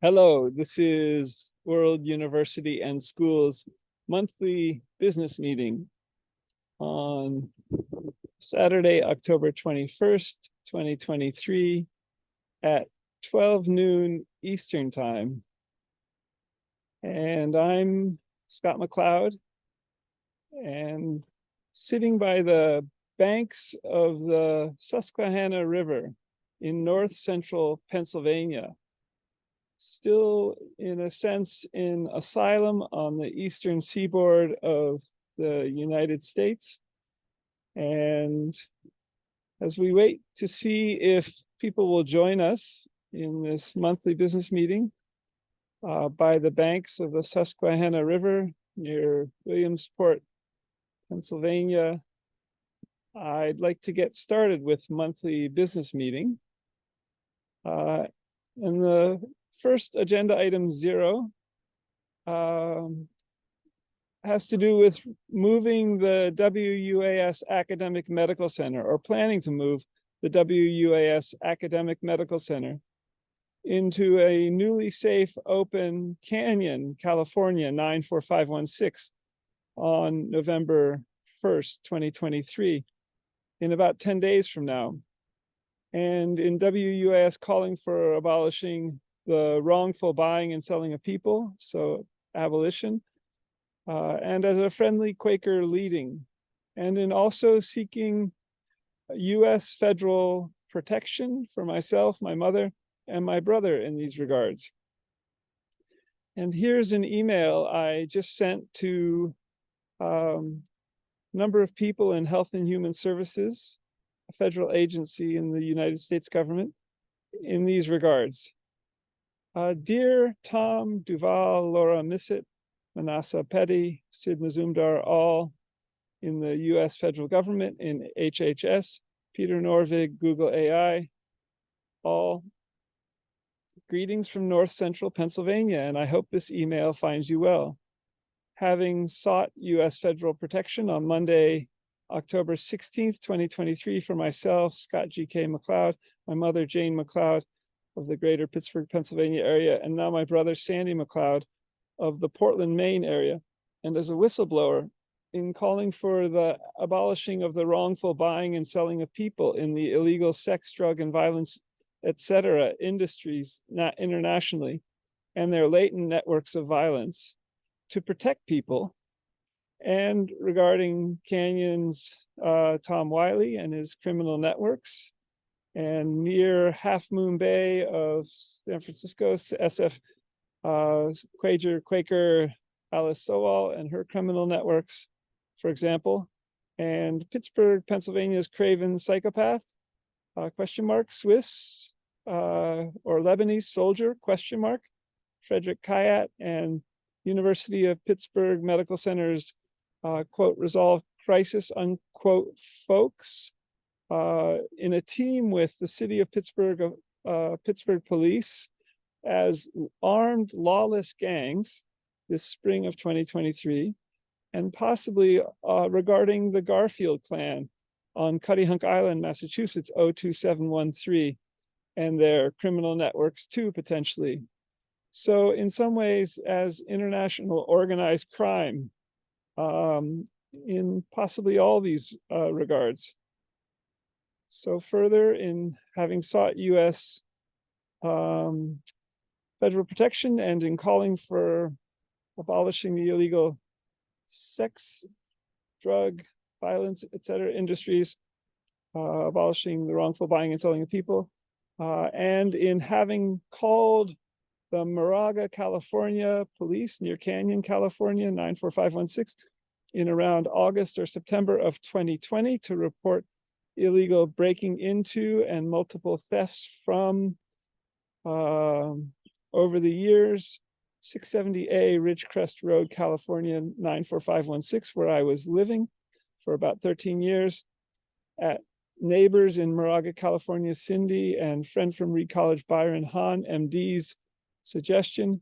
Hello, this is World University and Schools monthly business meeting on Saturday, October 21st, 2023 at 12 noon Eastern Time. And I'm Scott MacLeod, and sitting by the banks of the Susquehanna River in north central Pennsylvania, still in a sense in asylum on the eastern seaboard of the United States. And as we wait to see if people will join us in this monthly business meeting by the banks of the Susquehanna River near Williamsport, Pennsylvania, I'd like to get started with monthly business meeting. And the first agenda item 0 has to do with moving the WUaS Academic Medical Center, or planning to move the WUaS Academic Medical Center into a newly safe open Canyon, California 94516 on November 1st, 2023, in about 10 days from now. And in WUaS calling for abolishing the wrongful buying and selling of people, so abolition, and as a friendly Quaker leading, and in also seeking US federal protection for myself, my mother, and my brother in these regards. And here's an email I just sent to a number of people in Health and Human Services, a federal agency in the United States government, in these regards. Dear Tom, Duval, Laura Missett, Manasa Petty, Sid Mazumdar, all in the US federal government, in HHS, Peter Norvig, Google AI, all greetings from North Central Pennsylvania, and I hope this email finds you well. Having sought US federal protection on Monday, October 16th, 2023 for myself, Scott GK MacLeod, my mother, Jane MacLeod of the greater Pittsburgh, Pennsylvania area, and now my brother, Sandy MacLeod of the Portland, Maine area, and as a whistleblower in calling for the abolishing of the wrongful buying and selling of people in the illegal sex, drug, and violence, etc. industries internationally, and their latent networks of violence to protect people. And regarding Canyon's Tom Wiley and his criminal networks, and near Half Moon Bay of San Francisco, SF Quaker Alice Sowell and her criminal networks, for example, and Pittsburgh, Pennsylvania's craven psychopath, Swiss or Lebanese soldier, Frederick Kayat, and University of Pittsburgh Medical Center's quote, resolve crisis, unquote, folks, in a team with the city of Pittsburgh, Pittsburgh police as armed lawless gangs this spring of 2023, and possibly regarding the Garfield clan on Cuttyhunk Island, Massachusetts, 02713, and their criminal networks too, potentially. So in some ways, as international organized crime, in possibly all these regards. So further, in having sought US federal protection and in calling for abolishing the illegal sex, drug, violence, etc. industries, abolishing the wrongful buying and selling of people, and in having called the Moraga, California police near Canyon, California, 94516, in around August or September of 2020 to report illegal breaking into and multiple thefts from, over the years, 670A Ridgecrest Road, California, 94516, where I was living for about 13 years, at neighbors in Moraga, California, Cindy, and friend from Reed College, Byron Hahn, MD's suggestion.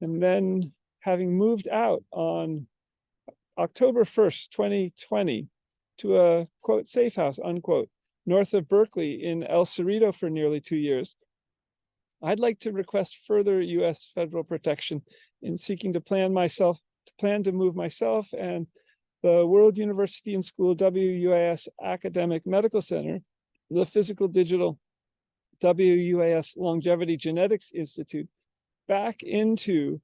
And then having moved out on October 1st, 2020, to a, quote, safe house, unquote, north of Berkeley in El Cerrito for nearly 2 years, I'd like to request further US federal protection in seeking to plan to move myself and the World University and School WUAS Academic Medical Center, the Physical Digital WUAS Longevity Genetics Institute, back into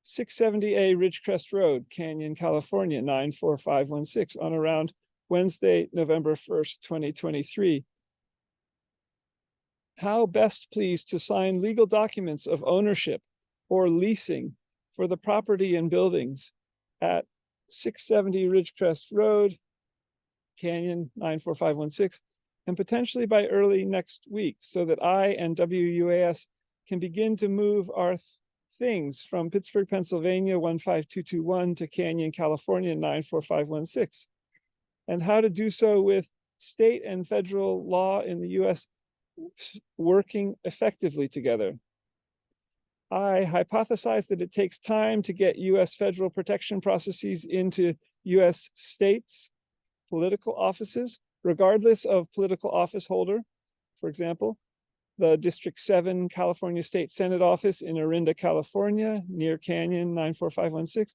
670A Ridgecrest Road, Canyon, California, 94516 on around Wednesday, November 1st, 2023. How best, please, to sign legal documents of ownership or leasing for the property and buildings at 670 Ridgecrest Road, Canyon, 94516, and potentially by early next week, so that I and WUAS can begin to move our things from Pittsburgh, Pennsylvania, 15221 to Canyon, California, 94516, and how to do so with state and federal law in the US working effectively together. I hypothesize that it takes time to get US federal protection processes into US states' political offices, regardless of political office holder. For example, the District 7 California State Senate office in Orinda, California, near Canyon, 94516,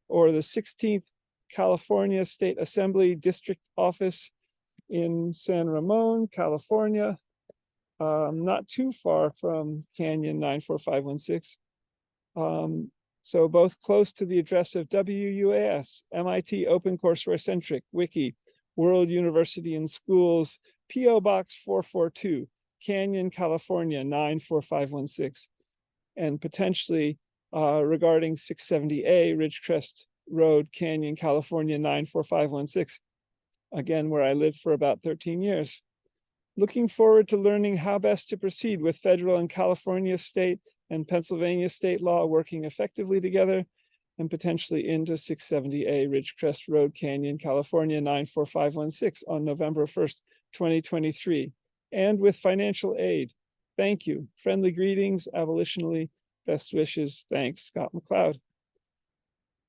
or the 16th California State Assembly District office in San Ramon, California, not too far from Canyon, 94516. So both close to the address of WUAS, MIT OpenCourseware Centric, Wiki, World University and Schools, PO Box 442, Canyon, California, 94516, and potentially regarding 670A Ridgecrest Road, Canyon, California, 94516, again, where I lived for about 13 years. Looking forward to learning how best to proceed with federal and California state and Pennsylvania state law working effectively together, and potentially into 670A Ridgecrest Road, Canyon, California, 94516 on November 1st, 2023, and with financial aid. Thank you. Friendly greetings, abolition-ally. Best wishes. Thanks, Scott MacLeod.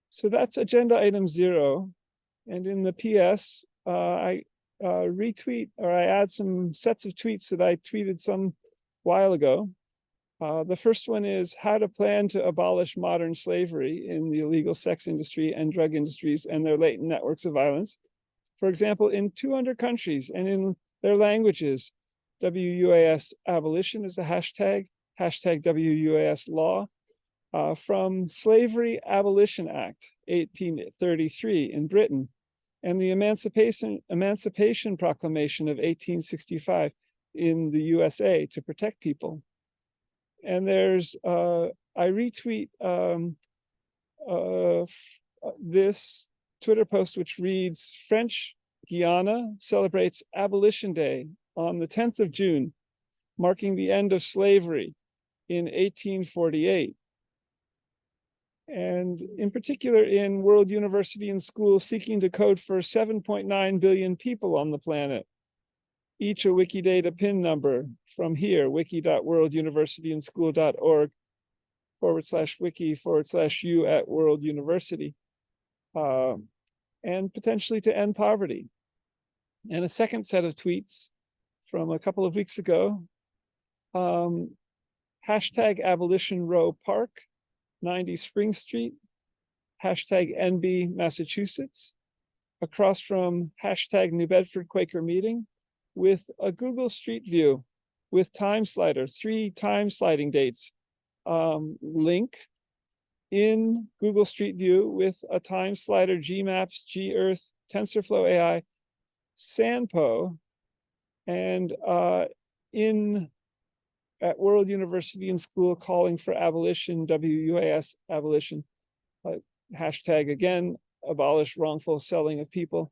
So that's agenda item 0. And in the PS, I retweet, or I add some sets of tweets that I tweeted some while ago. The first one is how to plan to abolish modern slavery in the illegal sex industry and drug industries and their latent networks of violence. For example, in 200 countries and in their languages, WUAS abolition is a hashtag WUAS law, from Slavery Abolition Act, 1833 in Britain, and the Emancipation Proclamation of 1865 in the USA to protect people. And there's, I retweet this Twitter post, which reads, French Guiana celebrates Abolition Day on the 10th of June, marking the end of slavery in 1848. And in particular, in World University and School seeking to code for 7.9 billion people on the planet, each a Wikidata PIN number from here, wiki.worlduniversityandschool.org/wiki/u@World University, and potentially to end poverty. And a second set of tweets from a couple of weeks ago, hashtag Abolition Row Park, 90 Spring Street, hashtag NB Massachusetts, across from hashtag New Bedford Quaker Meeting, with a Google Street View with time slider, 3 time sliding dates, link in Google Street View with a time slider, Gmaps, Gearth, TensorFlow AI, Sanpo, and at World University and School calling for abolition, WUAS abolition, hashtag again, abolish wrongful selling of people,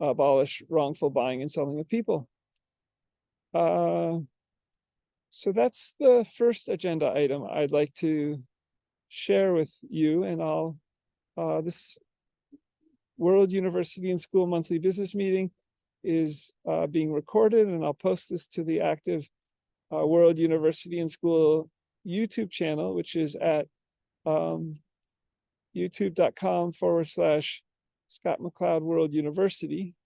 abolish wrongful buying and selling of people. So that's the first agenda item I'd like to share with you, and I'll, this World University and School monthly business meeting is being recorded, and I'll post this to the active World University and School YouTube channel, which is at youtube.com/Scott MacLeod World University.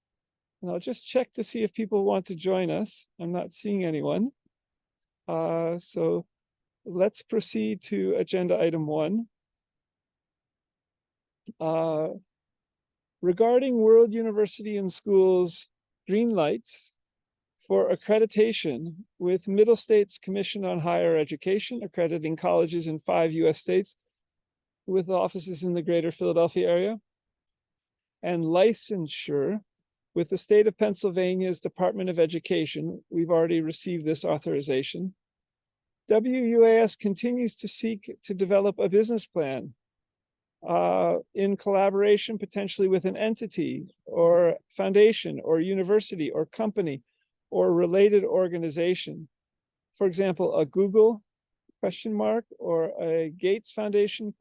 And I'll just check to see if people want to join us. I'm not seeing anyone. So let's proceed to agenda item 1. Regarding World University and Schools green lights for accreditation with Middle States Commission on Higher Education, accrediting colleges in 5 US states with offices in the greater Philadelphia area, and licensure with the state of Pennsylvania's Department of Education. We've already received this authorization. WUaS continues to seek to develop a business plan in collaboration potentially with an entity or foundation or university or company or related organization. For example, a Google ? Or a Gates Foundation ?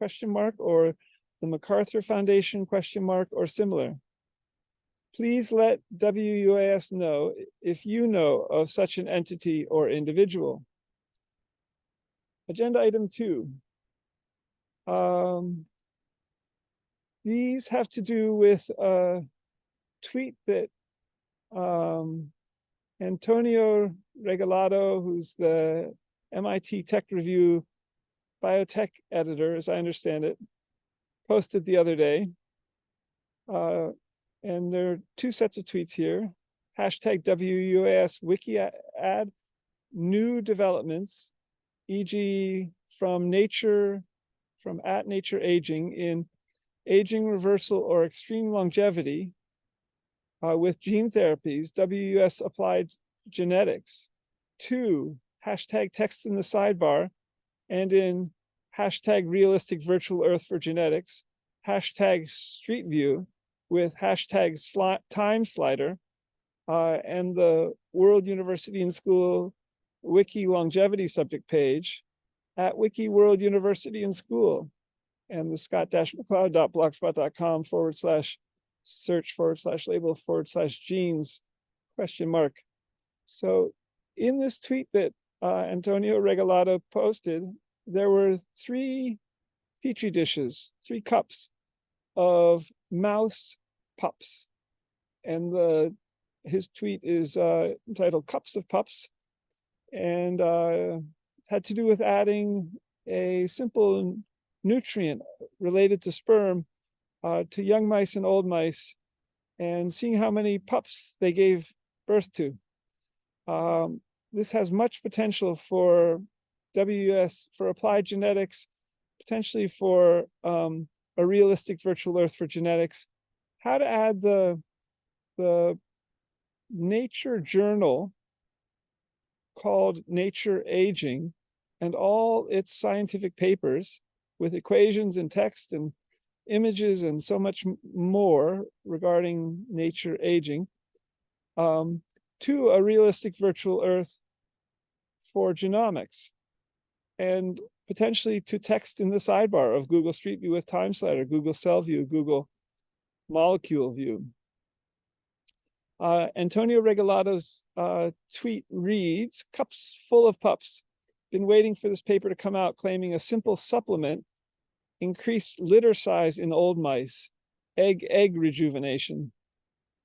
Or the MacArthur Foundation ? Or similar. Please let WUaS know if you know of such an entity or individual. Agenda item 2. These have to do with a tweet that Antonio Regalado, who's the MIT Tech Review biotech editor, as I understand it, posted the other day. And there are 2 sets of tweets here. Hashtag WUaS wiki ad, new developments, e.g. from at Nature Aging in aging reversal or extreme longevity with gene therapies, WUS applied genetics. 2, hashtag text in the sidebar and in hashtag realistic virtual earth for genetics, hashtag street view with hashtag time slider, and the World University and School wiki longevity subject page at wiki World University and School, and the scott-macleod.blogspot.com/search/label/genes ? So in this tweet that Antonio Regalado posted, there were 3 petri dishes, 3 cups of mouse pups. And his tweet is entitled Cups of Pups, and had to do with adding a simple nutrient related to sperm to young mice and old mice, and seeing how many pups they gave birth to. This has much potential for WUS, for applied genetics, potentially for a realistic virtual earth for genetics. How to add the Nature journal called Nature Aging and all its scientific papers with equations and text and images and so much more regarding nature aging, to a realistic virtual earth for genomics, and potentially to text in the sidebar of Google Street View with time slider, Google Cell View, Google Molecule View. Antonio Regalado's tweet reads, "Cups full of pups. Been waiting for this paper to come out, claiming a simple supplement increased litter size in old mice, egg rejuvenation.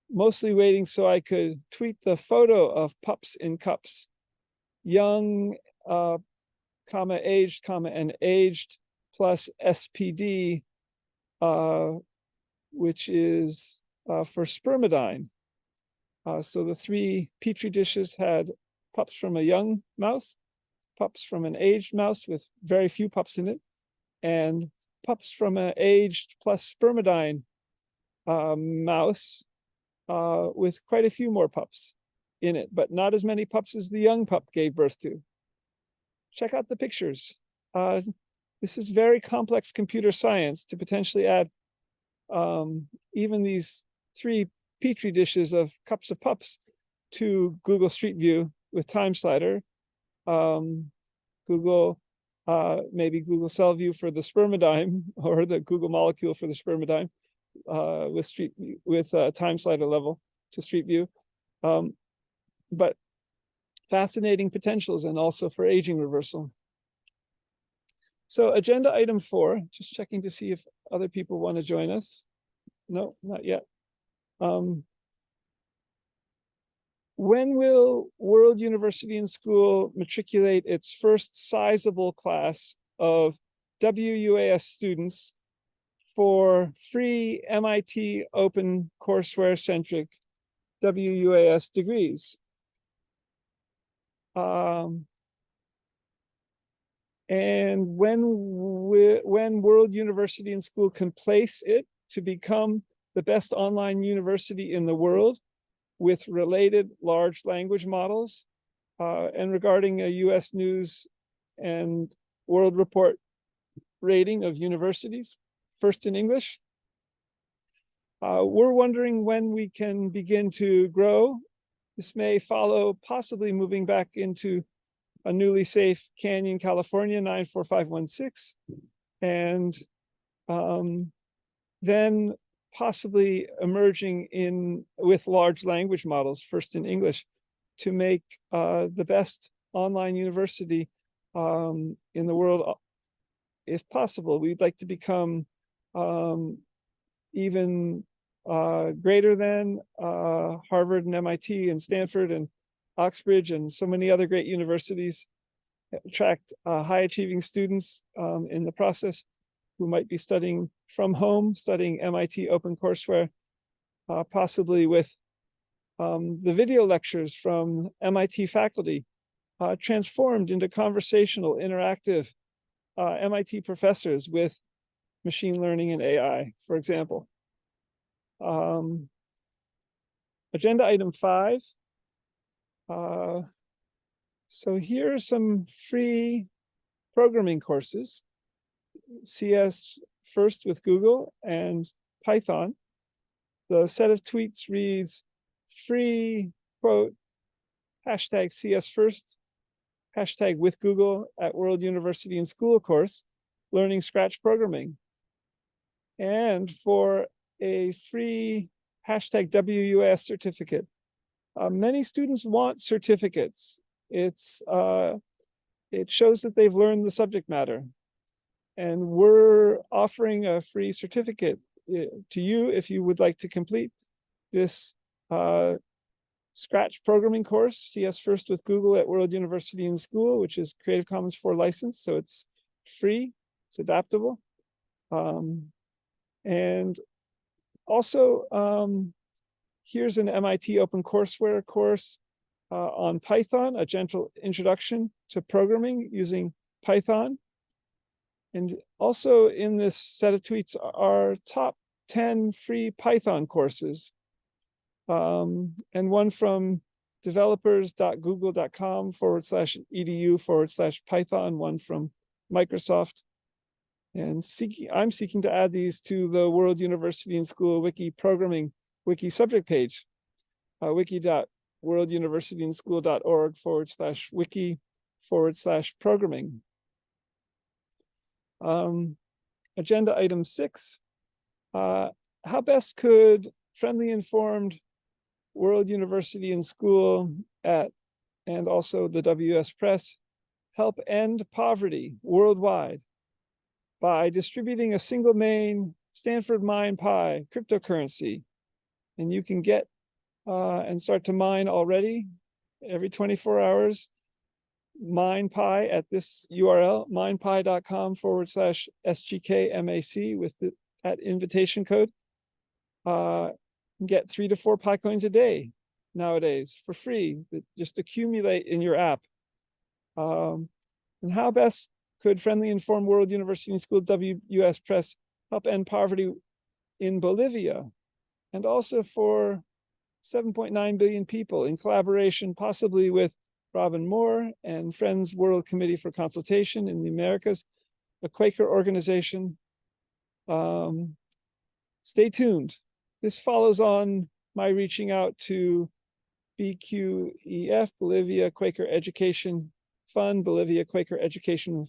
Mostly waiting so I could tweet the photo of pups in cups, young, aged, and aged plus SPD, which is for spermidine." So the 3 petri dishes had pups from a young mouse, pups from an aged mouse with very few pups in it, and pups from an aged plus spermidine mouse with quite a few more pups in it, but not as many pups as the young pup gave birth to. Check out the pictures. This is very complex computer science to potentially add even these 3 petri dishes of cups of pups to Google Street View with time slider, maybe Google Cell View for the spermidine, or the Google Molecule for the spermidine, with time slider level to Street View, but fascinating potentials, and also for aging reversal. So agenda item 4, just checking to see if other people want to join us. No, not yet. When will World University and School matriculate its first sizable class of WUaS students for free MIT open courseware centric WUaS degrees? And when World University and School can place it to become the best online university in the world with related large language models, and regarding a US News and World Report rating of universities, first in English. We're wondering when we can begin to grow. This may follow possibly moving back into a newly safe Canyon, California, 94516, and then possibly emerging with large language models, first in English, to make the best online university in the world, if possible. We'd like to become even greater than Harvard and MIT and Stanford and Oxbridge and so many other great universities, attract high achieving students in the process who might be studying from home, studying MIT OpenCourseWare, possibly with the video lectures from MIT faculty transformed into conversational, interactive MIT professors with machine learning and AI, for example. Agenda item 5. So here are some free programming courses: CS First with Google and Python. The set of tweets reads, free, quote, hashtag CS First, hashtag with Google at World University and School course, learning Scratch programming. And for a free hashtag WUaS certificate. Many students want certificates. It shows that they've learned the subject matter. And we're offering a free certificate to you if you would like to complete this Scratch programming course, CS First with Google at World University and School, which is Creative Commons 4 license, so it's free, it's adaptable. And also, here's an MIT OpenCourseWare course on Python, a gentle introduction to programming using Python. And also in this set of tweets are top 10 free Python courses, and one from developers.google.com/edu/Python, one from Microsoft. And I'm seeking to add these to the World University and School Wiki programming wiki subject page, wiki.worlduniversityandschool.org/wiki/programming. Agenda item 6. How best could friendly informed World University and School and also the WS Press help end poverty worldwide by distributing a single main Stanford MinePi cryptocurrency? And you can get and start to mine already every 24 hours MinePi at this URL, minepi.com/SGKMAC with that invitation code. Get 3 to 4 Pi coins a day nowadays for free that just accumulate in your app. And how best could friendly informed World University and School WUS Press help end poverty in Bolivia, and also for 7.9 billion people in collaboration possibly with Robin Moore and Friends World Committee for Consultation in the Americas, a Quaker organization. Stay tuned. This follows on my reaching out to BQEF, Bolivia Quaker Education Fund, Bolivia Quaker Education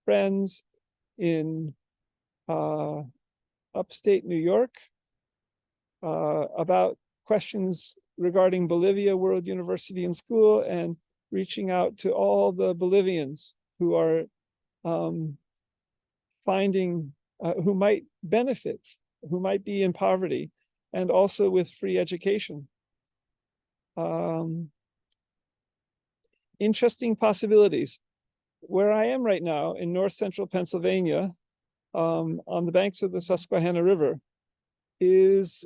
Friends in upstate New York, about questions regarding Bolivia, World University and School, and reaching out to all the Bolivians who are who might benefit, who might be in poverty, and also with free education. Interesting possibilities. Where I am right now in north central Pennsylvania, on the banks of the Susquehanna River, is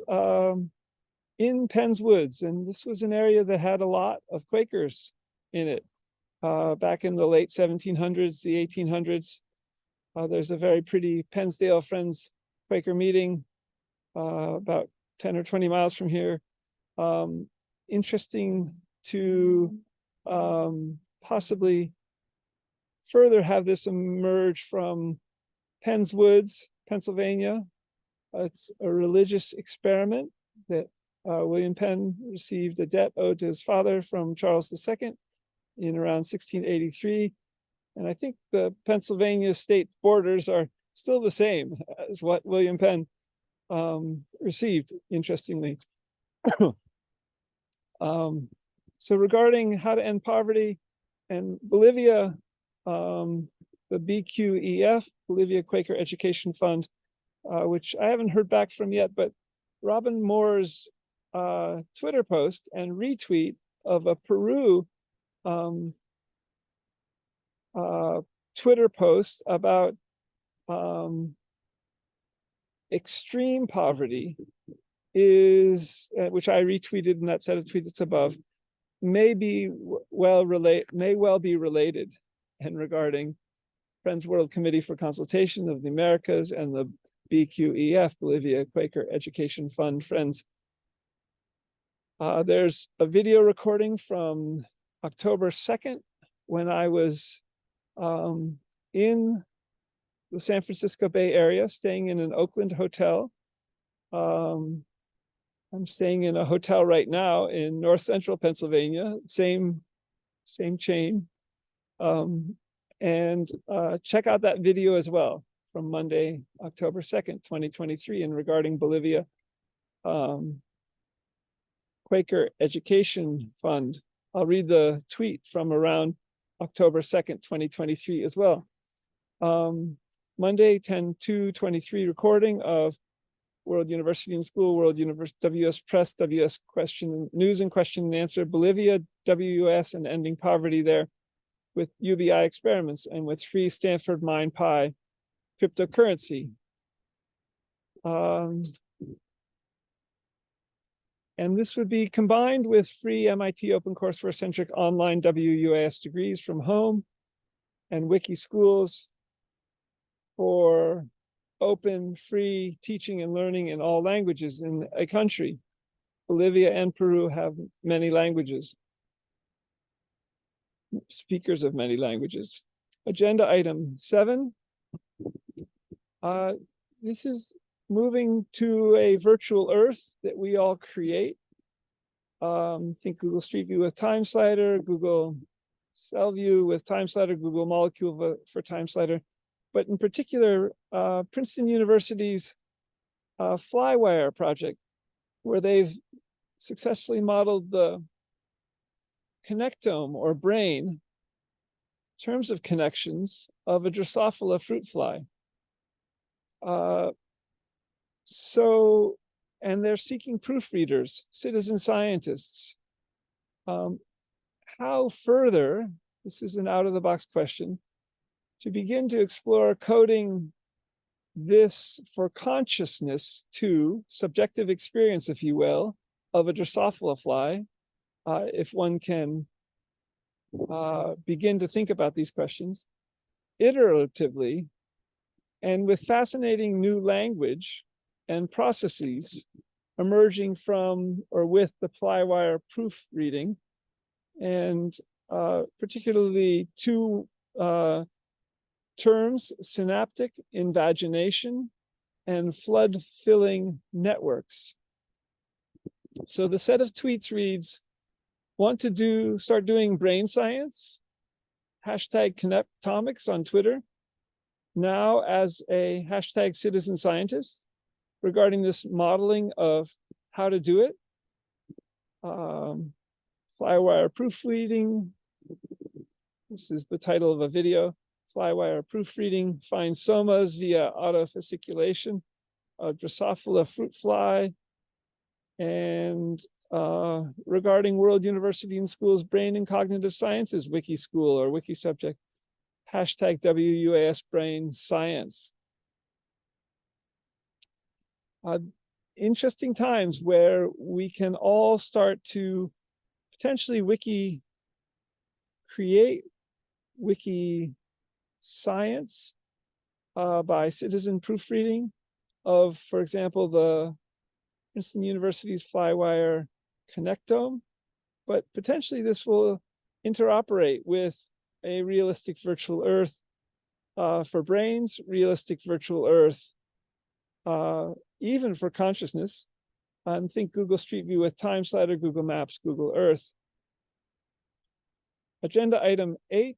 in Penn's Woods. And this was an area that had a lot of Quakers in it back in the late 1700s, the 1800s. There's a very pretty Pennsdale Friends Quaker meeting about 10 or 20 miles from here. Interesting to possibly further have this emerge from Penn's Woods, Pennsylvania. It's a religious experiment that William Penn received a debt owed to his father from Charles II in around 1683. And I think the Pennsylvania state borders are still the same as what William Penn received, interestingly. So regarding how to end poverty and Bolivia, the BQEF, Bolivia Quaker Education Fund, which I haven't heard back from yet, but Robin Moore's Twitter post and retweet of a Peru Twitter post about extreme poverty is, which I retweeted in that set of tweets above, may well be related and regarding Friends World Committee for Consultation of the Americas and the BQEF, Bolivia Quaker Education Fund Friends. There's a video recording from October 2nd when I was in the San Francisco Bay Area, staying in an Oakland hotel. I'm staying in a hotel right now in north central Pennsylvania, same chain. And check out that video as well from Monday, October 2nd, 2023, and regarding Bolivia Quaker Education Fund. I'll read the tweet from around October 2nd, 2023 as well. Monday, 10/2/23 recording of World University and School, World University, WS Press, WS Question, News and Question and Answer, Bolivia, WUaS, and Ending Poverty there with UBI experiments and with free Stanford Mine Pi cryptocurrency. And this would be combined with free MIT OpenCourseWare-centric online WUaS degrees from home and wiki schools for open, free teaching and learning in all languages in a country. Bolivia and Peru have many languages, speakers of many languages. Agenda item 7. This is moving to a virtual Earth that we all create. Think Google Street View with Time Slider, Google Cell View with Time Slider, Google Molecule for Time Slider. But in particular, Princeton University's Flywire project, where they've successfully modeled the connectome or brain in terms of connections of a Drosophila fruit fly. And they're seeking proofreaders, citizen scientists. How further, this is an out-of-the-box question, to begin to explore coding this for consciousness to subjective experience, if you will, of a Drosophila fly, if one can begin to think about these questions iteratively and with fascinating new language and processes emerging from or with the Flywire proofreading, and particularly two terms, synaptic invagination and flood filling networks. So the set of tweets reads, want to start doing brain science? Hashtag Connectomics on Twitter. Now as a hashtag citizen scientist regarding this modeling of how to do it. Flywire proofreading. This is the title of a video. Flywire proofreading finds somas via autofasciculation of Drosophila fruit fly. And regarding World University and Schools Brain and Cognitive Sciences Wiki School or Wiki Subject, hashtag WUAS Brain Science. Interesting times where we can all start to potentially create wiki science by citizen proofreading of, for example, the Princeton University's Flywire Connectome, but potentially this will interoperate with a realistic virtual earth for brains, realistic virtual earth, even for consciousness. Think Google Street View with Time Slider, Google Maps, Google Earth. Agenda item 8.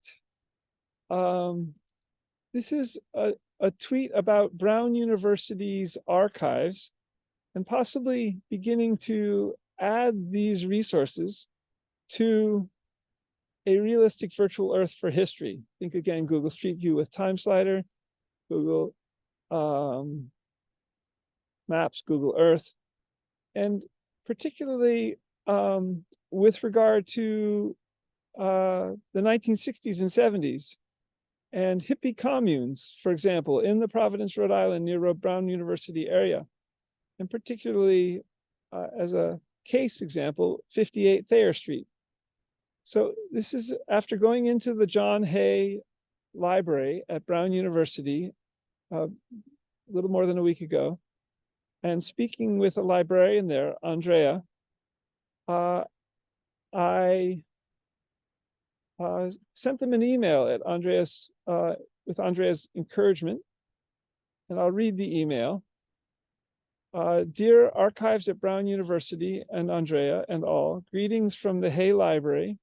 This is a tweet about Brown University's archives and possibly beginning to add these resources to a realistic virtual earth for history. Think again, Google Street View with Time Slider, Google Maps, Google Earth, and particularly with regard to the 1960s and 70s and hippie communes, for example, in the Providence, Rhode Island, near Brown University area, and particularly as a case example, 58 Thayer Street. So this is after going into the John Hay Library at Brown University a little more than a week ago, and speaking with a librarian there, Andrea. I sent them an email at Andrea's with Andrea's encouragement, and I'll read the email. Dear archives at Brown University and Andrea and all, greetings from the Hay Library.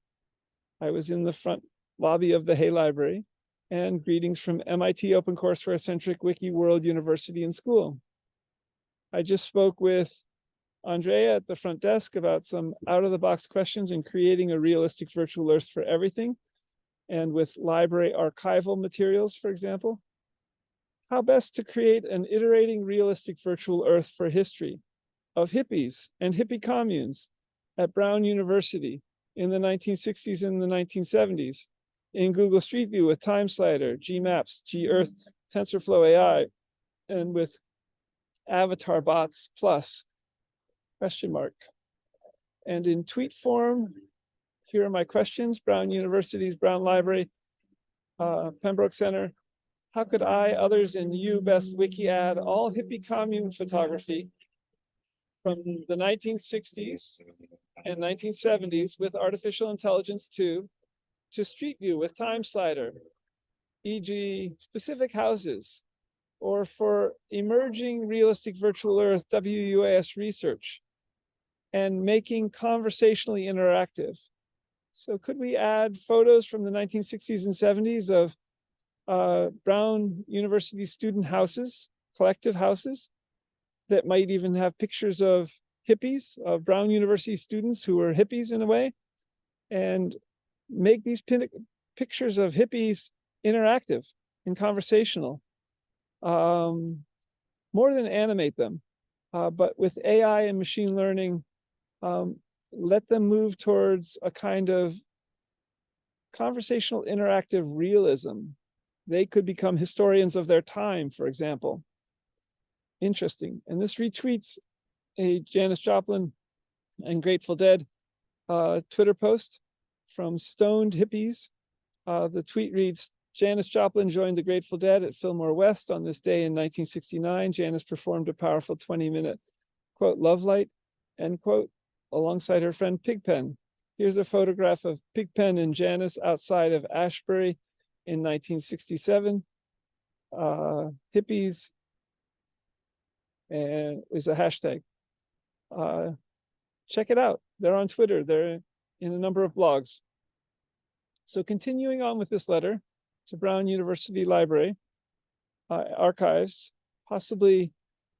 I was in the front lobby of the Hay Library, and greetings from MIT OpenCourseware Centric Wiki World University and School. I just spoke with Andrea at the front desk about some out-of-the-box questions in creating a realistic virtual earth for everything, and with library archival materials, for example. How best to create an iterating realistic virtual earth for history of hippies and hippie communes at Brown University in the 1960s and the 1970s, in Google Street View with Time Slider, Gmaps, G-Earth, TensorFlow AI, and with Avatar Bots Plus, ? And in tweet form, here are my questions. Brown University's Brown Library, Pembroke Center. How could I, others in U best wiki add all hippie commune photography from the 1960s and 1970s with artificial intelligence to Street View with Time Slider, e.g. specific houses, or for emerging realistic virtual earth WUAS research and making conversationally interactive. So could we add photos from the 1960s and 70s of Brown University student houses, collective houses, that might even have pictures of hippies, of Brown University students who were hippies in a way, and make these pictures of hippies interactive and conversational, more than animate them, but with AI and machine learning, let them move towards a kind of conversational interactive realism. They could become historians of their time, for example. Interesting. And this retweets a Janis Joplin and Grateful Dead Twitter post from Stoned Hippies. The tweet reads, Janis Joplin joined the Grateful Dead at Fillmore West on this day in 1969. Janis performed a powerful 20-minute, quote, love light, end quote, alongside her friend Pigpen. Here's a photograph of Pigpen and Janis outside of Ashbury in 1967. Hippies and is a hashtag. Check it out. They're on Twitter. They're in a number of blogs. So continuing on with this letter to Brown University Library archives, possibly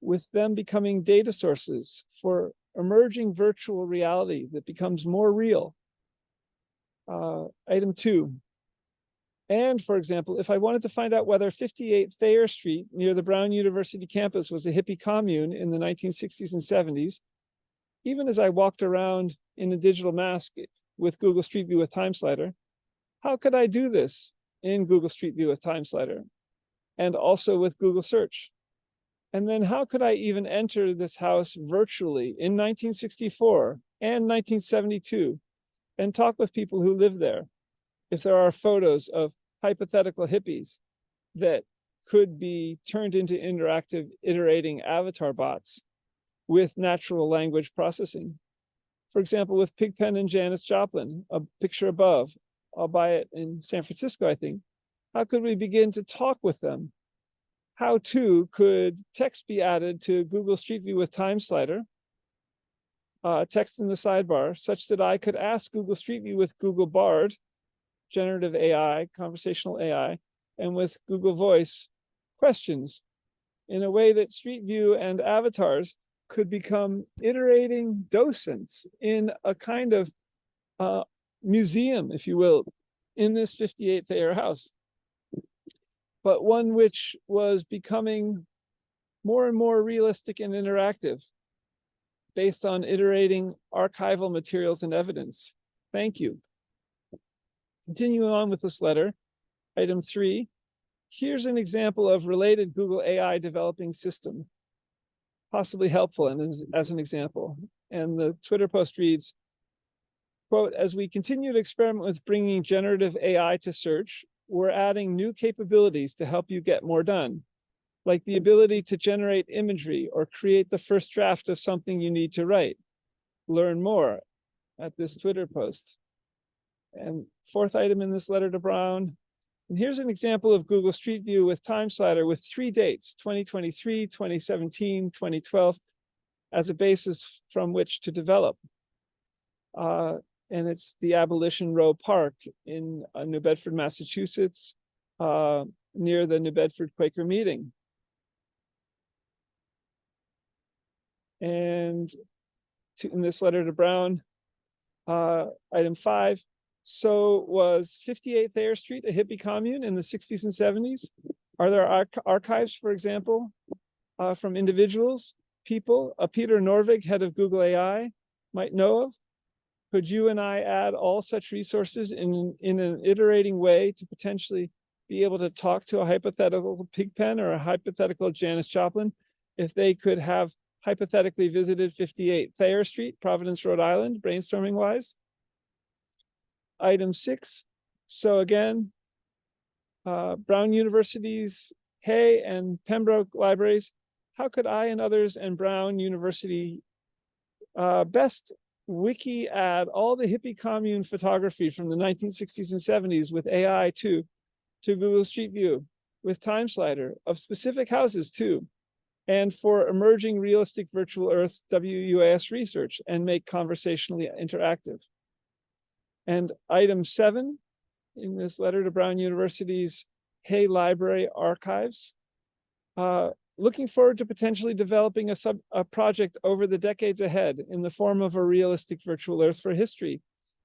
with them becoming data sources for emerging virtual reality that becomes more real. Item 2. And for example, if I wanted to find out whether 58 Thayer Street near the Brown University campus was a hippie commune in the 1960s and 70s, even as I walked around in a digital mask with Google Street View with Time Slider, how could I do this in Google Street View with Time Slider and also with Google Search? And then how could I even enter this house virtually in 1964 and 1972 and talk with people who live there if there are photos of hypothetical hippies that could be turned into interactive iterating avatar bots with natural language processing? For example, with Pigpen and Janis Joplin, a picture above, I'll buy it in San Francisco, I think. How could we begin to talk with them? How too could text be added to Google Street View with Time Slider, text in the sidebar, such that I could ask Google Street View with Google Bard, generative AI, conversational AI, and with Google Voice questions in a way that Street View and avatars could become iterating docents in a kind of museum, if you will, in this 58 Thayer house, but one which was becoming more and more realistic and interactive based on iterating archival materials and evidence. Thank you. Continuing on with this letter, item 3, here's an example of related Google AI developing system, possibly helpful and as an example. And the Twitter post reads, quote, as we continue to experiment with bringing generative AI to search, we're adding new capabilities to help you get more done, like the ability to generate imagery or create the first draft of something you need to write. Learn more at this Twitter post. And fourth item in this letter to Brown, and here's an example of Google Street View with Time Slider with 3 dates, 2023, 2017, 2012, as a basis from which to develop. And it's the Abolition Row Park in New Bedford, Massachusetts, near the New Bedford Quaker meeting. And in this letter to Brown, item 5, so was 58 Thayer Street a hippie commune in the 60s and 70s? Are there archives, for example, from individuals, people, Peter Norvig, head of Google AI, might know of? Could you and I add all such resources in an iterating way to potentially be able to talk to a hypothetical Pigpen or a hypothetical Janis Joplin if they could have hypothetically visited 58 Thayer Street, Providence, Rhode Island, brainstorming wise? Item 6. So again, Brown University's Hay and Pembroke libraries. How could I and others and Brown University best wiki add all the hippie commune photography from the 1960s and 70s with AI to Google Street View with Time Slider of specific houses too, and for emerging realistic virtual Earth WUaS research and make conversationally interactive? And item 7 in this letter to Brown University's Hay Library Archives, looking forward to potentially developing a project over the decades ahead in the form of a realistic virtual Earth for history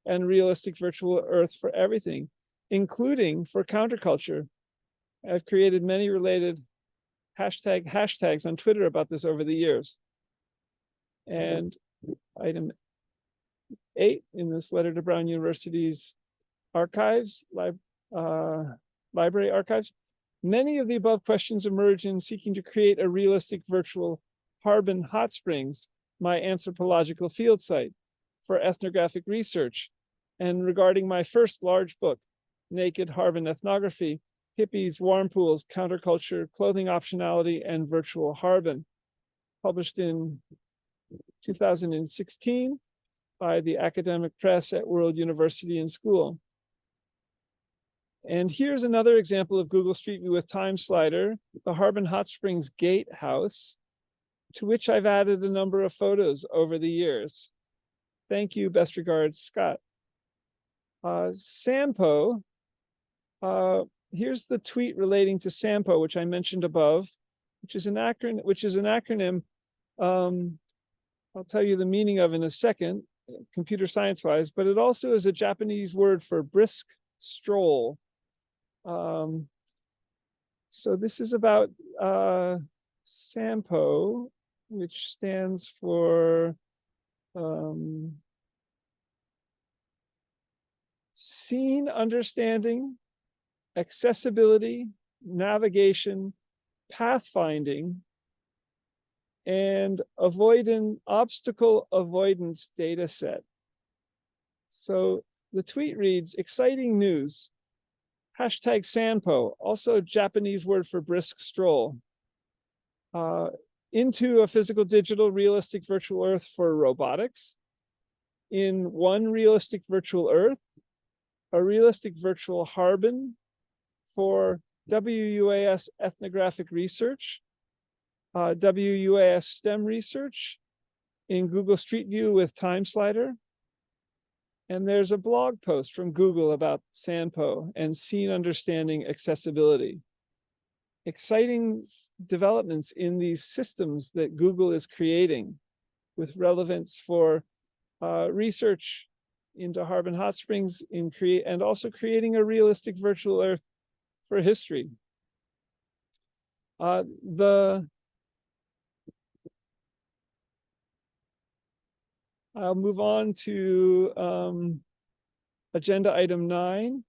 and realistic virtual Earth for everything, including for counterculture. I've created many related hashtags on Twitter about this over the years. And item 8 in this letter to Brown University's archives, library archives. Many of the above questions emerge in seeking to create a realistic virtual Harbin Hot Springs, my anthropological field site for ethnographic research, and regarding my first large book, Naked Harbin Ethnography, Hippies, Warm Pools, Counterculture, Clothing Optionality, and Virtual Harbin, published in 2016 by the Academic Press at World University and School. And here's another example of Google Street View with Time Slider, the Harbin Hot Springs Gatehouse, to which I've added a number of photos over the years. Thank you, best regards, Scott. SAMPO, here's the tweet relating to SAMPO, which I mentioned above, which is an acronym, I'll tell you the meaning of in a second, computer science-wise, but it also is a Japanese word for brisk stroll. So this is about SAMPO, which stands for scene understanding, accessibility, navigation, pathfinding, and obstacle avoidance data set. So the tweet reads, exciting news, hashtag Sanpo, also Japanese word for brisk stroll, into a physical digital realistic virtual earth for robotics, in one realistic virtual earth, a realistic virtual Harbin for WUaS ethnographic research, WUaS STEM research in Google Street View with time slider. And there's a blog post from Google about Sanpo and scene understanding accessibility. Exciting developments in these systems that Google is creating with relevance for research into Harbin Hot Springs and also creating a realistic virtual earth for history. I'll move on to agenda item 9.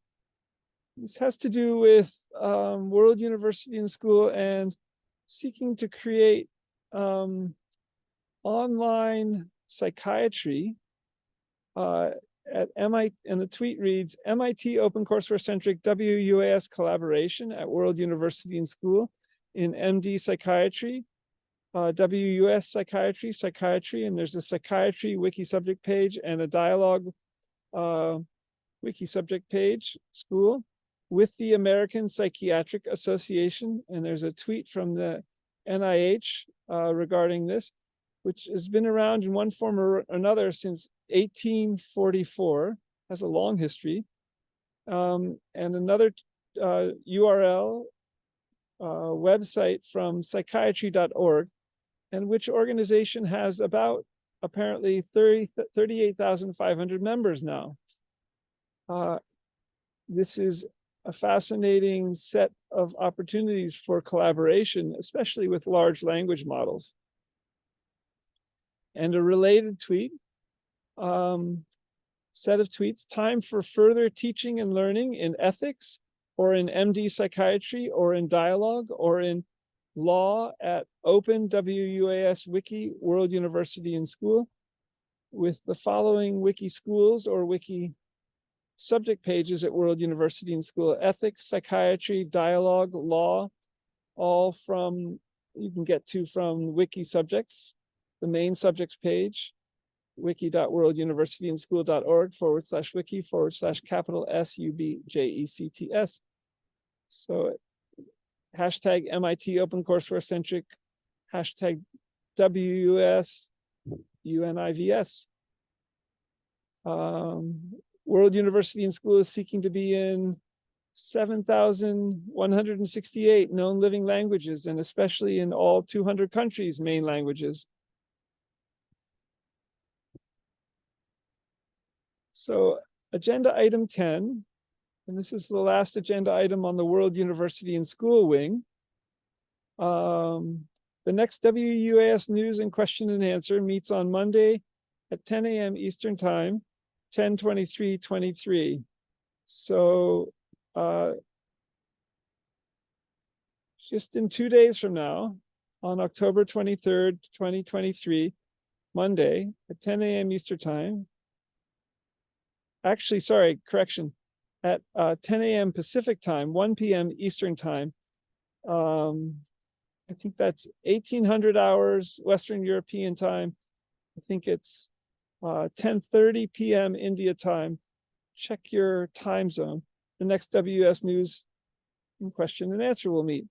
This has to do with World University and School and seeking to create online psychiatry at MIT, and the tweet reads, MIT OpenCourseWare-centric WUaS collaboration at World University and School in MD Psychiatry, WUS Psychiatry, and there's a psychiatry wiki subject page and a dialogue wiki subject page, school, with the American Psychiatric Association. And there's a tweet from the NIH regarding this, which has been around in one form or another since 1844, has a long history. And another URL website from psychiatry.org, and which organization has about apparently 38,500 members now. This is a fascinating set of opportunities for collaboration, especially with large language models. And a related tweet, set of tweets, time for further teaching and learning in ethics, or in MD psychiatry, or in dialogue, or in law at Open WUaS Wiki, World University and School, with the following wiki schools or wiki subject pages at World University and School: ethics, psychiatry, dialogue, law, all from, you can get to from wiki subjects, the main subjects page, wiki.worlduniversityandschool.org/wiki/SUBJECTS. So hashtag MIT OpenCourseWare-centric, hashtag WUS UNIVS. World University and School is seeking to be in 7,168 known living languages, and especially in all 200 countries' main languages. So agenda item 10, and this is the last agenda item on the World University and School wing. The next WUaS News and Question and Answer meets on Monday at 10 a.m. Eastern Time, 10/23/23. So just in 2 days from now, on October 23rd, 2023, Monday at 10 a.m. Eastern Time. Actually, sorry, correction. At 10 a.m. Pacific Time, 1 p.m. Eastern Time. I think that's 1800 hours Western European Time. I think it's 10:30 p.m. India time. Check your time zone. The next WUS News and Question and Answer will meet.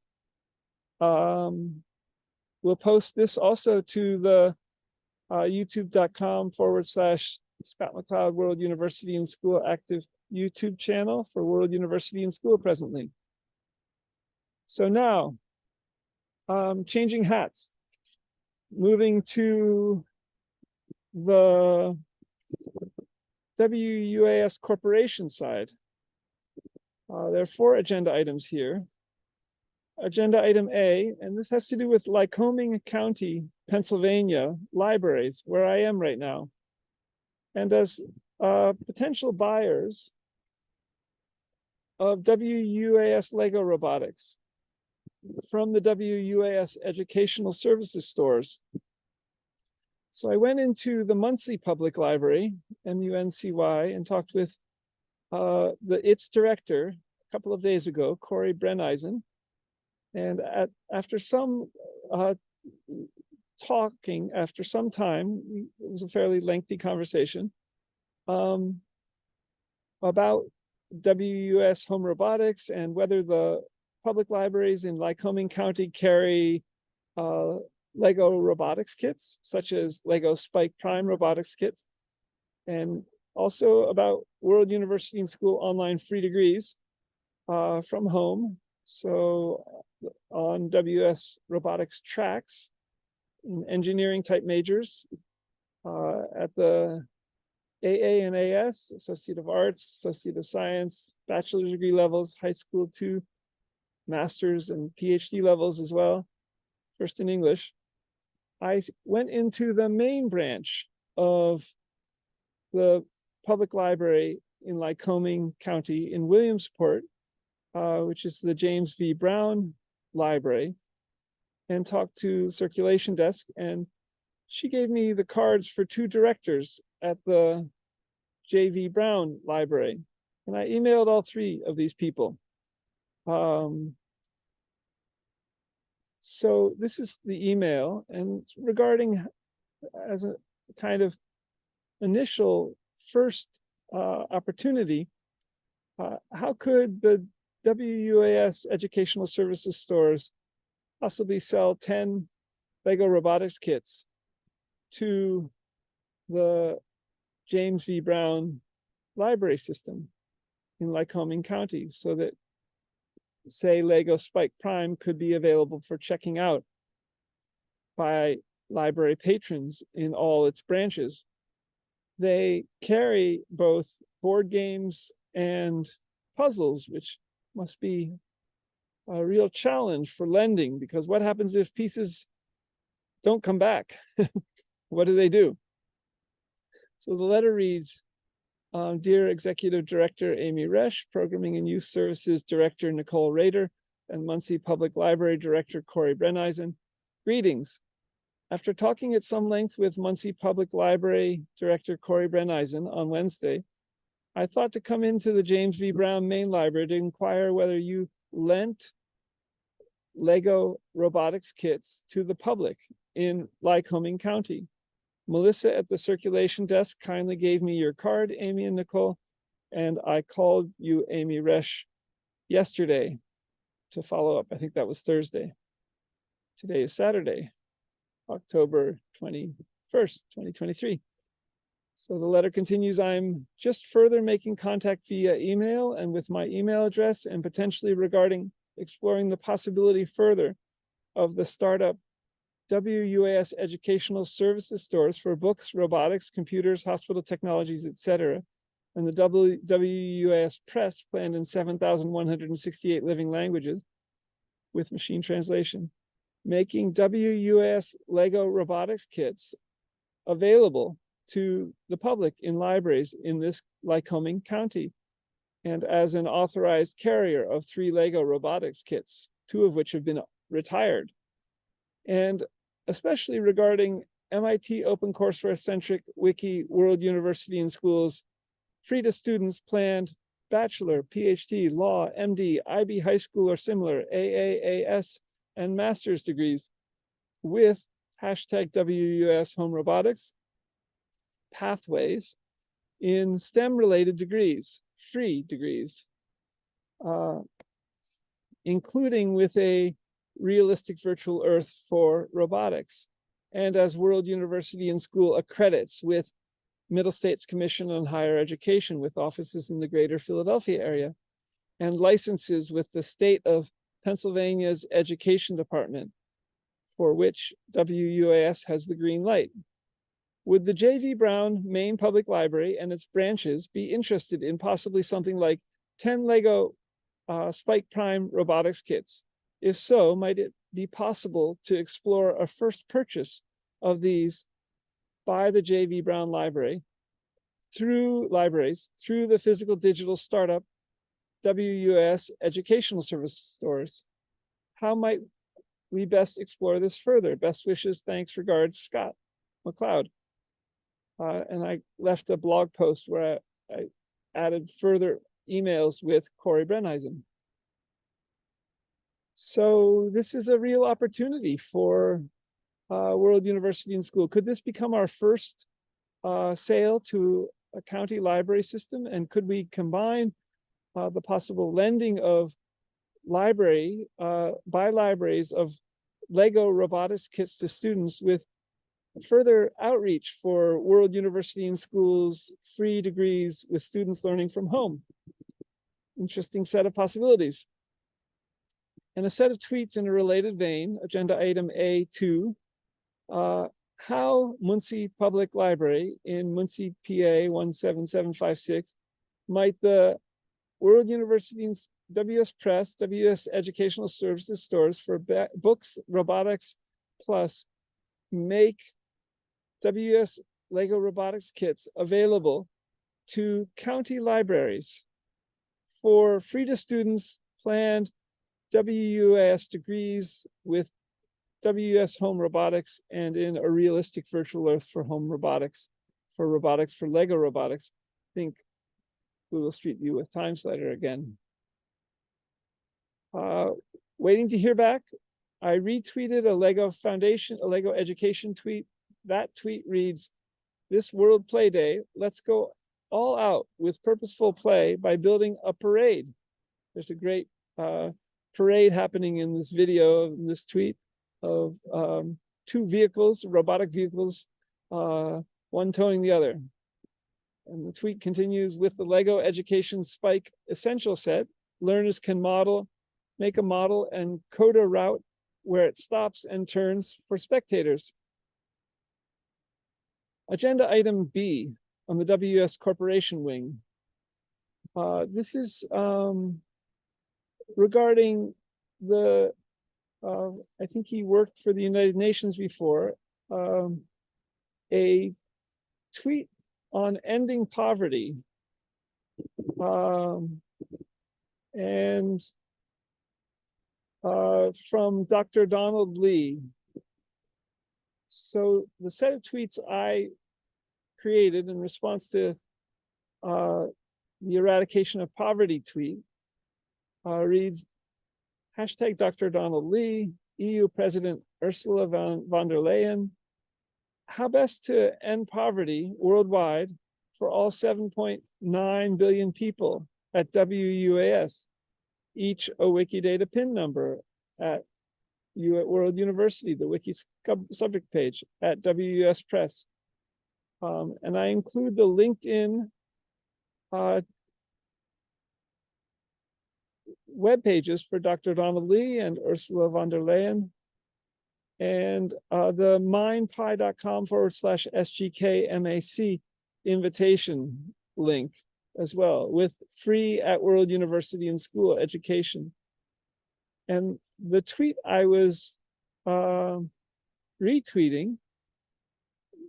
We'll post this also to the youtube.com/Scott MacLeod World University and School active YouTube channel for World University and School presently. So now, changing hats, moving to the WUaS Corporation side. There are 4 agenda items here. Agenda item A, and this has to do with Lycoming County, Pennsylvania libraries, where I am right now. And as potential buyers of WUaS Lego robotics from the WUaS educational services stores. So I went into the Muncie Public Library, MUNCY, and talked with its director a couple of days ago, Corey Brenneisen. And after some talking, after some time, it was a fairly lengthy conversation about WUS home robotics and whether the public libraries in Lycoming County carry Lego robotics kits, such as Lego Spike Prime robotics kits, and also about World University and School online free degrees from home. So on WS robotics tracks in engineering type majors at the AA and AS, Associate of Arts, Associate of Science, bachelor's degree levels, high school to master's and PhD levels as well, first in English. I went into the main branch of the public library in Lycoming County in Williamsport, which is the James V. Brown Library, and talked to the circulation desk, and she gave me the cards for two directors at the J.V. Brown Library. And I emailed all three of these people. So this is the email, and regarding as a kind of initial first opportunity, how could the WUaS educational services stores possibly sell 10 Lego robotics kits to the James V. Brown library system in Lycoming County, so that, say, Lego Spike Prime could be available for checking out by library patrons in all its branches. They carry both board games and puzzles, which must be a real challenge for lending, because what happens if pieces don't come back? What do they do? So the letter reads, Dear Executive Director Amy Resch, Programming and Youth Services Director Nicole Rader, and Muncie Public Library Director Corey Brenneisen, greetings. After talking at some length with Muncie Public Library Director Corey Brenneisen on Wednesday, I thought to come into the James V. Brown Main Library to inquire whether you lent Lego robotics kits to the public in Lycoming County. Melissa at the circulation desk kindly gave me your card, Amy and Nicole, and I called you, Amy Resch, yesterday to follow up. I think that was Thursday. Today is Saturday, October 21st, 2023. So the letter continues, I'm just further making contact via email and with my email address, and potentially regarding exploring the possibility further of the startup WUaS educational services stores for books, robotics, computers, hospital technologies, etc., and the WUaS press planned in 7,168 living languages with machine translation, making WUaS Lego robotics kits available to the public in libraries in this Lycoming County, and as an authorized carrier of 3 Lego robotics kits, 2 of which have been retired. And especially regarding MIT OpenCourseWare-centric Wiki World University and Schools, free to students planned bachelor, PhD, law, MD, IB high school or similar, AAAS, and master's degrees with hashtag WUS home robotics pathways in STEM-related degrees, free degrees, including with a realistic virtual earth for robotics, and as World University and School accredits with Middle States Commission on Higher Education with offices in the greater Philadelphia area, and licenses with the state of Pennsylvania's Education Department, for which WUaS has the green light. Would the J.V. Brown Main Public Library and its branches be interested in possibly something like 10 Lego Spike Prime robotics kits? If so, might it be possible to explore a first purchase of these by the J.V. Brown Library through libraries, through the physical digital startup, WUaS educational service stores. How might we best explore this further? Best wishes, thanks, regards, Scott MacLeod. And I left a blog post where I added further emails with Corey Brenneisen. So this is a real opportunity for World University and School. Could this become our first sale to a county library system? And could we combine the possible lending of by libraries of Lego robotics kits to students with further outreach for World University and Schools free degrees with students learning from home? Interesting set of possibilities. And a set of tweets in a related vein, agenda item A2, how Muncie Public Library in Muncie, PA 17756 might the World University and WS Press, WS Educational Services stores for books, robotics, plus make WS Lego robotics kits available to county libraries for free to students planned WUaS degrees with WUS home robotics and in a realistic virtual earth for home robotics, for Lego robotics. I think Google Street View with TimeSlider again. Waiting to hear back. I retweeted a Lego education tweet. That tweet reads, "This World Play Day, let's go all out with purposeful play by building a parade." There's a great parade happening in this video, in this tweet, of two vehicles, robotic vehicles, one towing the other. And the tweet continues, with the Lego Education Spike Essential Set, learners can make a model and code a route where it stops and turns for spectators. Agenda item B on the WS Corporation wing. This is regarding the, I think he worked for the United Nations before, a tweet on ending poverty. And from Dr. Donald Lee. So the set of tweets I created in response to the eradication of poverty tweet reads, hashtag Dr. Donald Lee, EU President Ursula von der Leyen, how best to end poverty worldwide for all 7.9 billion people at WUaS, each a Wikidata pin number at World University, the wiki subject page at WUS Press. And I include the LinkedIn web pages for Dr. Donald Lee and Ursula von der Leyen, and the mindpi.com/SGK invitation link as well, with free at World University and School education. And the tweet I was retweeting,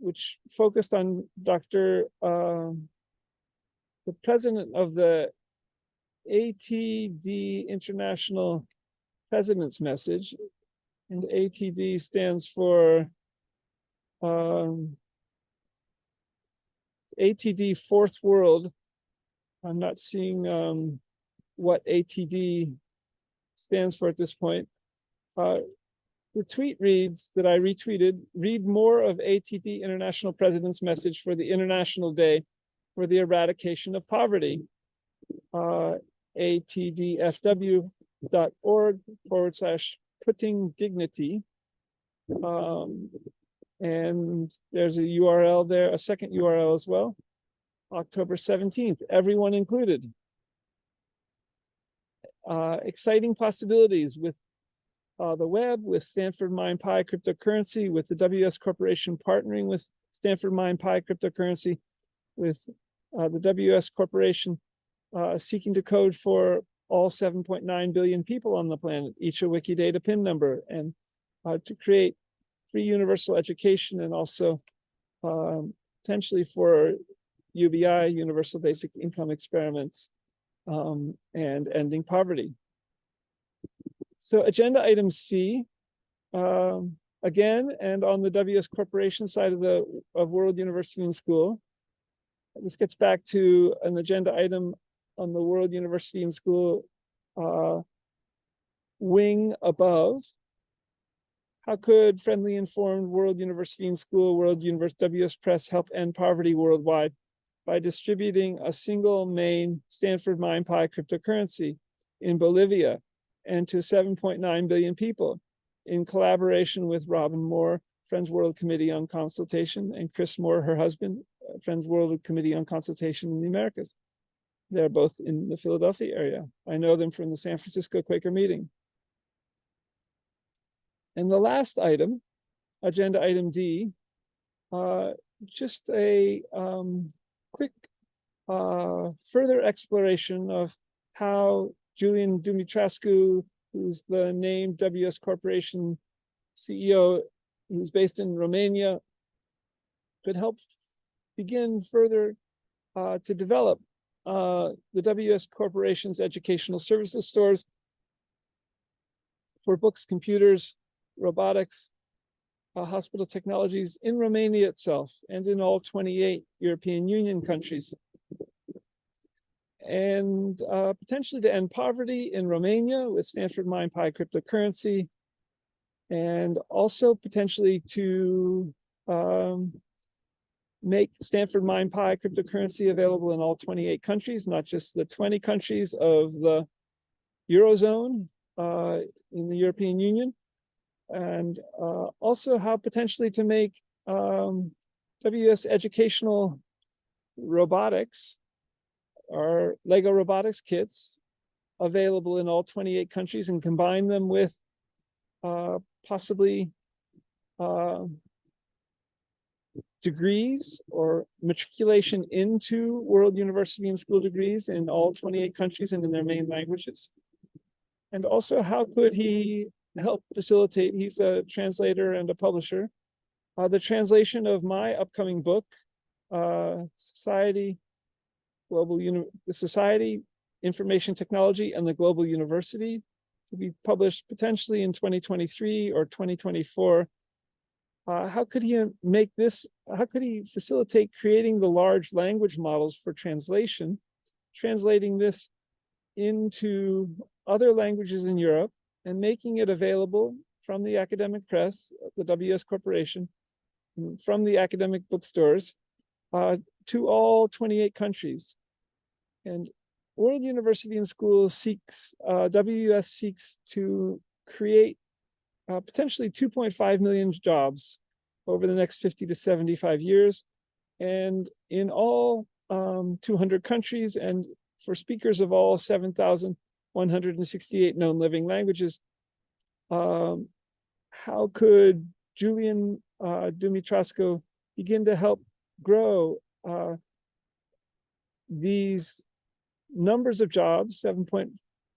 which focused on the president of the ATD International President's Message, and ATD stands for ATD Fourth World. I'm not seeing what ATD stands for at this point. The tweet reads, that I retweeted, read more of ATD International President's Message for the International Day for the Eradication of Poverty. ATDFW.org/putting dignity. And there's a URL there, a second URL as well. October 17th, everyone included. Exciting possibilities with the web, with Stanford MindPi cryptocurrency, with the WS Corporation partnering with Stanford MindPi cryptocurrency, with the WS Corporation seeking to code for all 7.9 billion people on the planet, each a Wikidata pin number, and to create free universal education, and also potentially for UBI, Universal Basic Income experiments, and ending poverty. So agenda item C, again, and on the WS Corporation side of World University and School. This gets back to an agenda item on the World University and School wing above. How could friendly, informed World University and School, World WS Press help end poverty worldwide by distributing a single main Stanford MindPi cryptocurrency in Bolivia and to 7.9 billion people in collaboration with Robin Moore, Friends World Committee on Consultation, and Chris Moore, her husband, Friends World Committee on Consultation in the Americas. They're both in the Philadelphia area. I know them from the San Francisco Quaker meeting. And the last item, agenda item D, just a quick further exploration of how Julian Dumitrașcu, who's the named WS Corporation CEO, who's based in Romania, could help begin further to develop the WS Corporation's educational services stores for books, computers, robotics, hospital technologies in Romania itself and in all 28 European Union countries. And potentially to end poverty in Romania with Stanford MindPi cryptocurrency, and also potentially to make Stanford MindPi cryptocurrency available in all 28 countries, not just the 20 countries of the Eurozone in the European Union. And also how potentially to make WS educational robotics or Lego robotics kits available in all 28 countries and combine them with possibly degrees or matriculation into World University and School degrees in all 28 countries and in their main languages. And also, how could he help facilitate, he's a translator and a publisher, the translation of my upcoming book, Society, the Society, Information Technology, and the Global University, to be published potentially in 2023 or 2024. How could he make this, how could he facilitate creating the large language models for translation, translating this into other languages in Europe and making it available from the academic press, the WS Corporation, from the academic bookstores to all 28 countries. And World University and School seeks, WUS seeks to create potentially 2.5 million jobs over the next 50 to 75 years, and in all 200 countries, and for speakers of all 7,168 known living languages. How could Julian Dumitrașcu begin to help grow these numbers of jobs,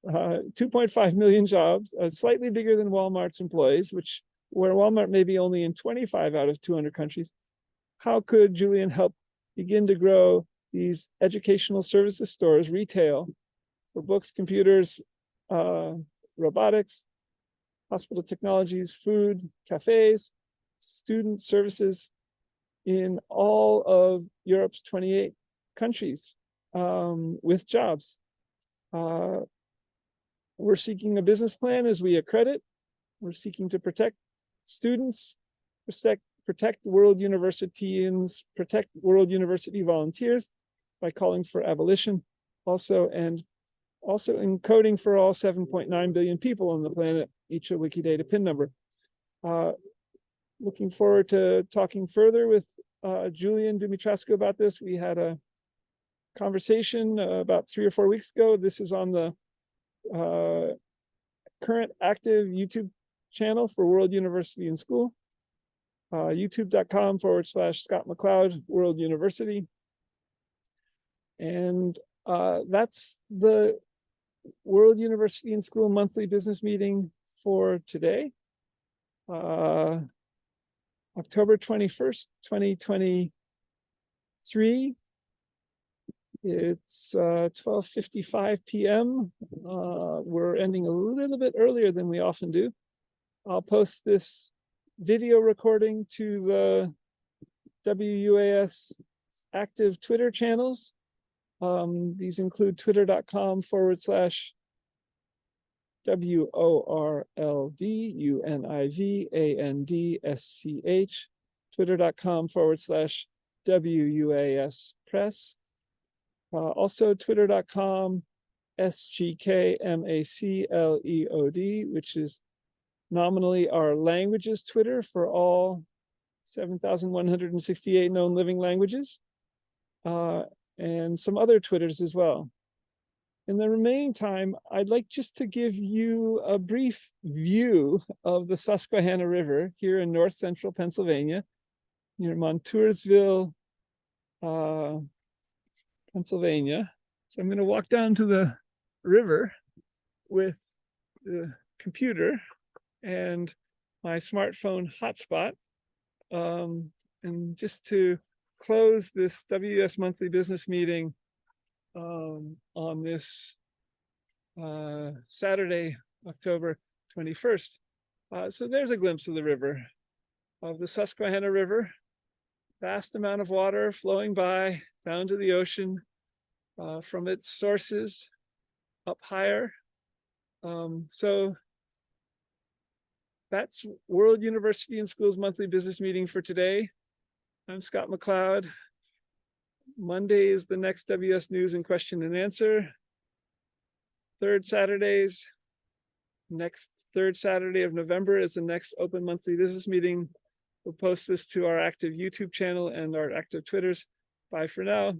2.5 million jobs, slightly bigger than Walmart's employees, where Walmart may be only in 25 out of 200 countries. How could Julian help begin to grow these educational services stores, retail, for books, computers, robotics, hospital technologies, food, cafes, student services in all of Europe's 28 countries with jobs? We're seeking a business plan as we accredit. We're seeking to protect students, protect World Universities, protect World University volunteers by calling for abolition also, and also encoding for all 7.9 billion people on the planet, each a Wikidata PIN number. Looking forward to talking further with Julian Dumitrașcu about this. We had a conversation about 3 or 4 weeks ago. This is on the current active YouTube channel for World University and School, youtube.com/Scott MacLeod World University. And that's the World University and School monthly business meeting for today, October 21st, 2023. It's 12:55 p.m. We're ending a little bit earlier than we often do. I'll post this video recording to the WUaS active Twitter channels. These include twitter.com/WORLDUNIVANDSCH, twitter.com/WUaS press. Also twitter.com/GK MacLeod, which is nominally our languages Twitter for all 7,168 known living languages, and some other Twitters as well. In the remaining time, I'd like just to give you a brief view of the Susquehanna River here in north central Pennsylvania, near Montoursville, Pennsylvania. So I'm going to walk down to the river with the computer and my smartphone hotspot. And just to close this WUS monthly business meeting on this Saturday, October 21st. So there's a glimpse of the river, of the Susquehanna River. Vast amount of water flowing by down to the ocean from its sources up higher. So that's World University and Schools monthly business meeting for today. I'm Scott MacLeod. Monday is the next WS News and Question and Answer. Third Saturday of November is the next open monthly business meeting. We'll post this to our active YouTube channel and our active Twitters. Bye for now.